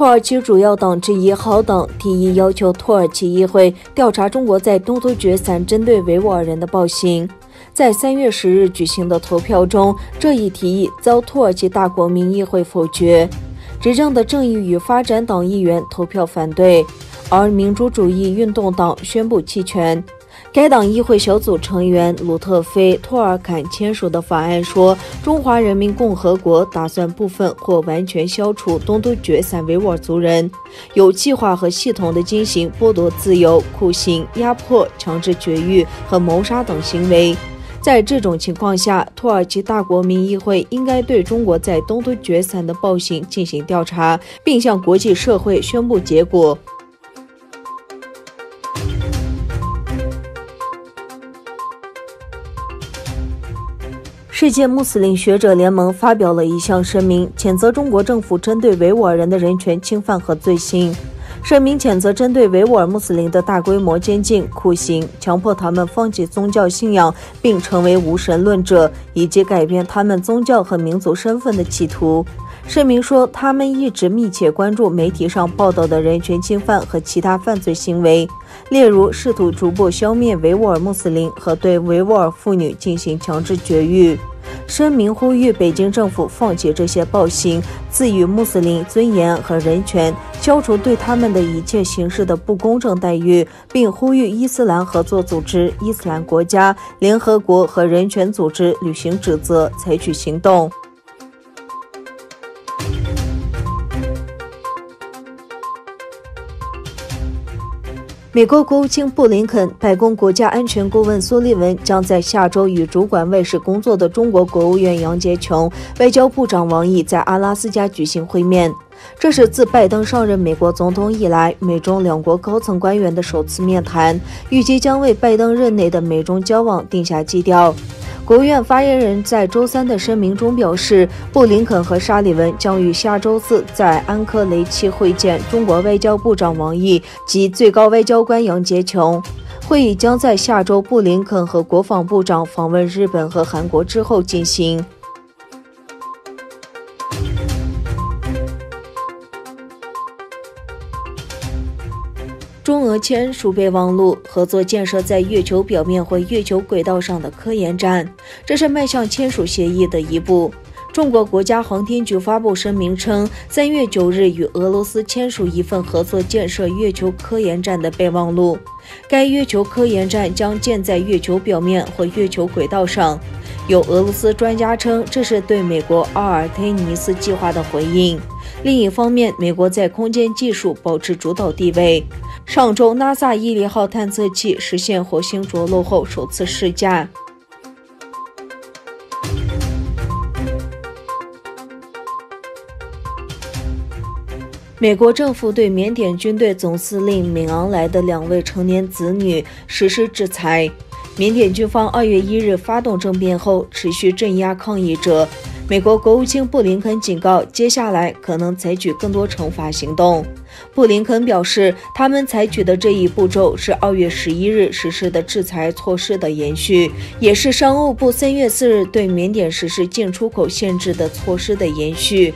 土耳其主要党之一好党提议要求土耳其议会调查中国在东突厥3针对维吾尔人的暴行。在3月10日举行的投票中，这一提议遭土耳其大国民议会否决。执政的正义与发展党议员投票反对，而民主主义运动党宣布弃权。该党议会小组成员鲁特菲·托尔坎签署的法案说，中华人民共和国打算部分或完全消除东突厥3维吾尔族人，有计划和系统地进行剥夺自由、酷刑、压迫、强制绝育和谋杀等行为。在这种情况下，土耳其大国民议会应该对中国在东突厥3的暴行进行调查，并向国际社会宣布结果。世界穆斯林学者联盟发表了一项声明，谴责中国政府针对维吾尔人的人权侵犯和罪行。声明谴责针对维吾尔穆斯林的大规模监禁、酷刑、强迫他们放弃宗教信仰并成为无神论者，以及改变他们宗教和民族身份的企图。声明说，他们一直密切关注媒体上报道的人权侵犯和其他犯罪行为，例如试图逐步消灭维吾尔穆斯林和对维吾尔妇女进行强制绝育。声明呼吁北京政府放弃这些暴行，赐予穆斯林尊严和人权，消除对他们的一切形式的不公正待遇，并呼吁伊斯兰合作组织、伊斯兰国家、联合国和人权组织履行职责，采取行动。美国国务卿布林肯、白宫国家安全顾问苏利文将在下周与主管外事工作的中国国务院杨洁琼、外交部长王毅在阿拉斯加举行会面。这是自拜登上任美国总统以来，美中两国高层官员的首次面谈，预计将为拜登任内的美中交往定下基调。国务院发言人在周3的声明中表示，布林肯和沙利文将于下周4在安科雷奇会见中国外交部长王毅及最高外交官杨洁琼。会议将在下周布林肯和国防部长访问日本和韩国之后进行。中俄签署备忘录，合作建设在月球表面或月球轨道上的科研站，这是迈向签署协议的一步。中国国家航天局发布声明称，3月9日与俄罗斯签署一份合作建设月球科研站的备忘录。该月球科研站将建在月球表面或月球轨道上。有俄罗斯专家称，这是对美国阿尔忒尼斯计划的回应。另一方面，美国在空间技术保持主导地位。上周 NASA 毅力号探测器实现火星着陆后首次试驾。美国政府对缅甸军队总司令敏昂莱的2位成年子女实施制裁。缅甸军方2月1日发动政变后，持续镇压抗议者。美国国务卿布林肯警告，接下来可能采取更多惩罚行动。布林肯表示，他们采取的这一步骤是2月11日实施的制裁措施的延续，也是商务部3月4日对缅甸实施进出口限制的措施的延续。